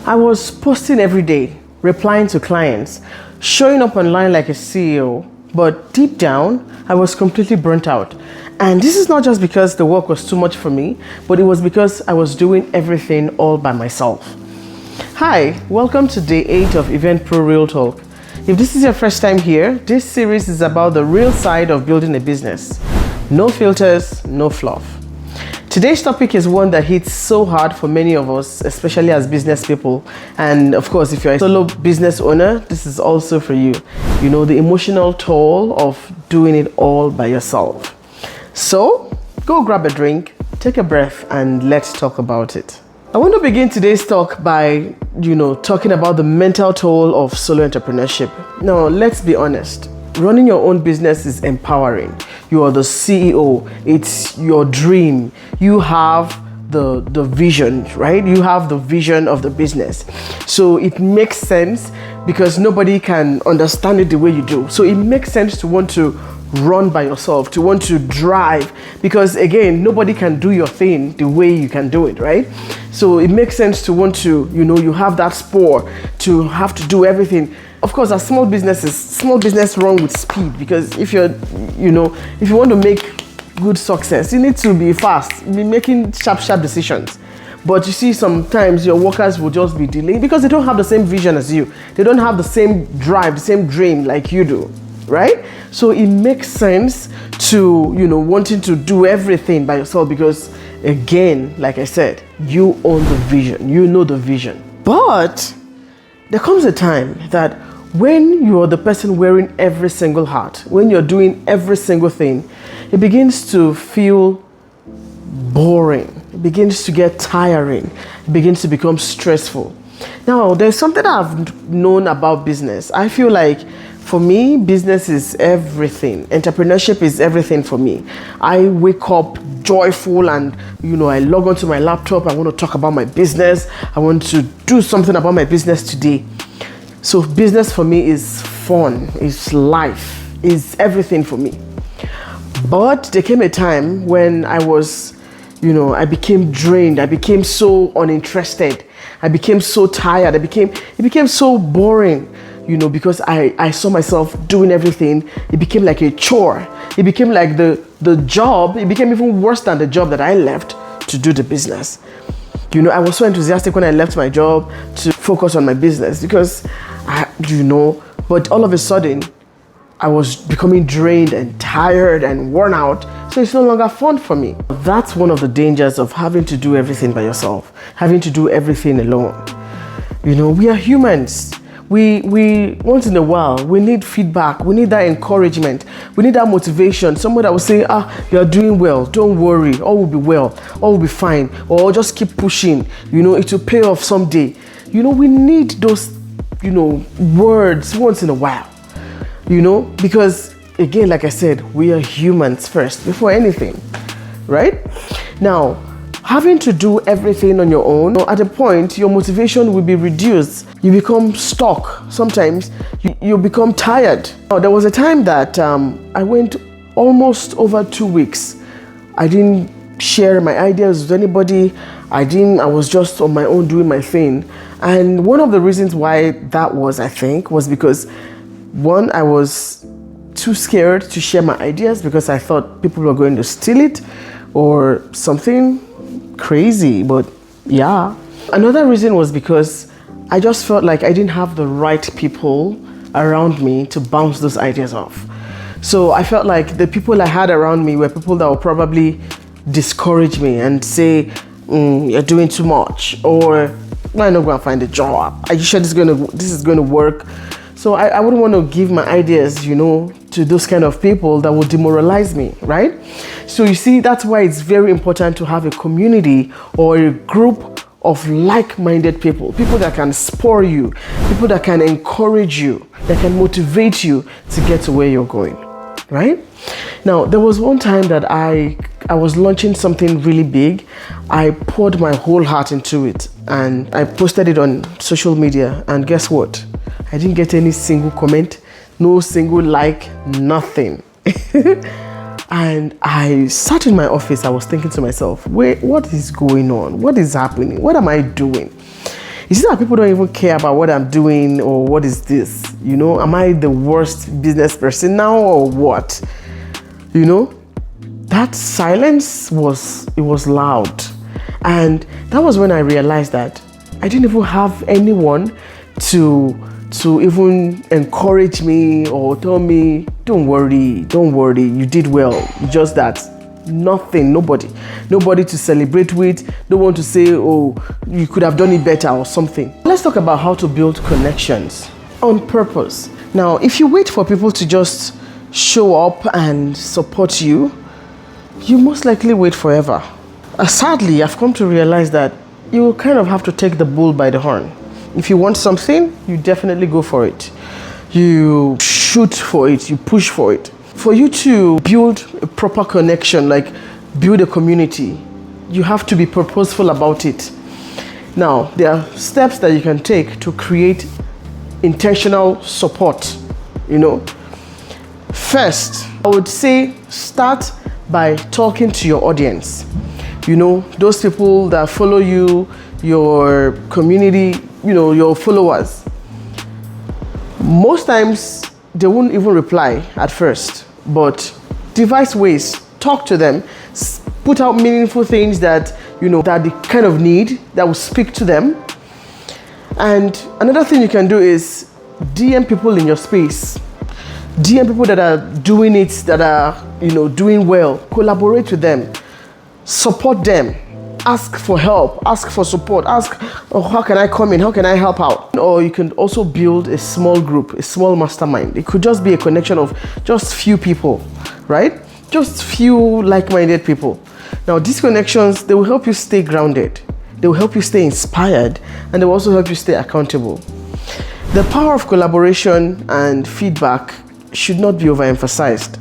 I was posting every day, replying to clients, showing up online like a CEO, but deep down, I was completely burnt out. And this is not just because the work was too much for me, but it was because I was doing everything all by myself. Hi, welcome to day 8 of Event Pro Real Talk. If this is your first time here, this series is about the real side of building a business. No filters, no fluff. Today's topic is one that hits so hard for many of us, especially as business people. And of course, if you're a solo business owner, this is also for you. You know, the emotional toll of doing it all by yourself. So, go grab a drink, take a breath, and let's talk about it. I want to begin today's talk by, talking about the mental toll of solo entrepreneurship. Now, let's be honest. Running your own business is empowering. You are the CEO. It's your dream. You have the vision, right? You have the vision of the business. So it makes sense because nobody can understand it the way you do. So it makes sense to want to run by yourself, to want to drive, because again, nobody can do your thing the way you can do it, right? So it makes sense to want to, you have that spur to have to do everything. Of course, as small business run with speed, because if you want to make good success, you need to be fast, be making sharp decisions. But you see, sometimes your workers will just be delaying because they don't have the same vision as you. They don't have the same drive, the same dream like you do, right? So it makes sense to, wanting to do everything by yourself because, again, like I said, you own the vision, you know the vision. But there comes a time that when you're the person wearing every single hat, when you're doing every single thing, it begins to feel boring. It begins to get tiring. It begins to become stressful. Now, there's something I've known about business. I feel like for me, business is everything. Entrepreneurship is everything for me. I wake up joyful and, I log onto my laptop. I want to talk about my business. I want to do something about my business today. So business for me is fun, is life, is everything for me. But there came a time when I was, I became drained. I became so uninterested. I became so tired. It became so boring, because I saw myself doing everything. It became like a chore. It became like the job. It became even worse than the job that I left to do the business. I was so enthusiastic when I left my job to focus on my business because, but all of a sudden, I was becoming drained and tired and worn out. So it's no longer fun for me. That's one of the dangers of having to do everything by yourself, having to do everything alone. We are humans. We once in a while, we need feedback. We need that encouragement. We need that motivation. Someone that will say, you're doing well. Don't worry. All will be well. All will be fine. Or just keep pushing. It will pay off someday. We need those, words once in a while. Because again, like I said, we are humans first before anything, right? Now, having to do everything on your own, at a point, your motivation will be reduced. You become stuck. Sometimes you become tired. Now, there was a time that I went almost over 2 weeks. I didn't share my ideas with anybody. I was just on my own doing my thing. And one of the reasons why that was, I think, was because one, I was too scared to share my ideas because I thought people were going to steal it or something crazy, but yeah. Another reason was because I just felt like I didn't have the right people around me to bounce those ideas off. So I felt like the people I had around me were people that would probably discourage me and say, you're doing too much, or why not go and find a job? Are you sure this is going to work? So I wouldn't want to give my ideas, to those kind of people that would demoralize me, right? So you see, that's why it's very important to have a community or a group of like-minded people that can spur you, people that can encourage you, that can motivate you to get to where you're going, right? Now, there was one time that I was launching something really big. I poured my whole heart into it and I posted it on social media, and guess what? I didn't get any single comment, no single like, nothing. And I sat in my office. I was thinking to myself, wait, what is going on? What is happening? What am I doing? Is it that people don't even care about what I'm doing, or what is this? You know, am I the worst business person now, or what? You know, that silence was loud. And that was when I realized that I didn't even have anyone to even encourage me or tell me, don't worry, you did well. Just that. Nothing, nobody to celebrate with, no one to say, oh, you could have done it better or something. Let's talk about how to build connections on purpose. Now, if you wait for people to just show up and support you, you most likely wait forever. Sadly, I've come to realize that you kind of have to take the bull by the horn. If you want something, you definitely go for it. You shoot for it, you push for it. For you to build a proper connection, like build a community, you have to be purposeful about it. Now, there are steps that you can take to create intentional support, you know. First, I would say start by talking to your audience. You know, those people that follow you, your community, you know, your followers. Most times, they won't even reply at first, but devise ways, talk to them, put out meaningful things that, you know, that they kind of need, that will speak to them. And another thing you can do is DM people in your space. DM people that are doing it, that are, you know, doing well. Collaborate with them, support them. Ask for help, ask for support, ask, oh, how can I come in, how can I help out? Or you can also build a small group, a small mastermind. It could just be a connection of just few people, right? Just few like-minded people. Now, these connections, they will help you stay grounded. They will help you stay inspired, and they will also help you stay accountable. The power of collaboration and feedback should not be overemphasized.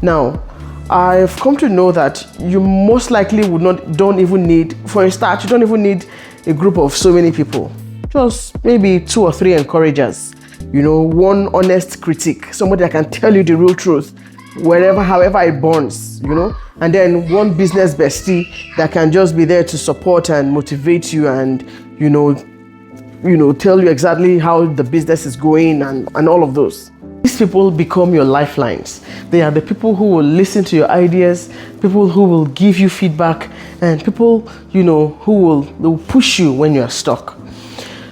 Now, I've come to know that you most likely don't even need, for a start, you don't even need a group of so many people. Just maybe 2 or 3 encouragers. You know, one honest critic, somebody that can tell you the real truth, however it burns, you know. And then one business bestie that can just be there to support and motivate you and, you know, tell you exactly how the business is going and all of those. These people become your lifelines. They are the people who will listen to your ideas, people who will give you feedback, and people, you know, who will push you when you are stuck.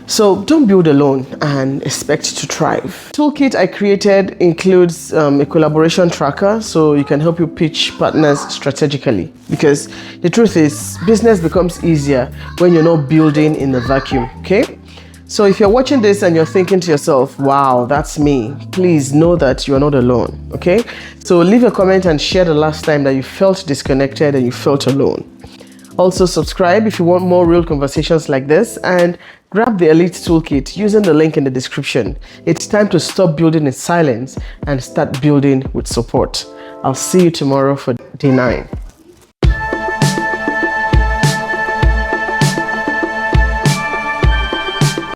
So don't build alone and expect to thrive. Toolkit I created includes a collaboration tracker, so you can help you pitch partners strategically. Because the truth is, business becomes easier when you're not building in a vacuum, okay? So if you're watching this and you're thinking to yourself, wow, that's me, please know that you're not alone, okay? So leave a comment and share the last time that you felt disconnected and you felt alone. Also subscribe if you want more real conversations like this, and grab the ELITE Toolkit using the link in the description. It's time to stop building in silence and start building with support. I'll see you tomorrow for day 9.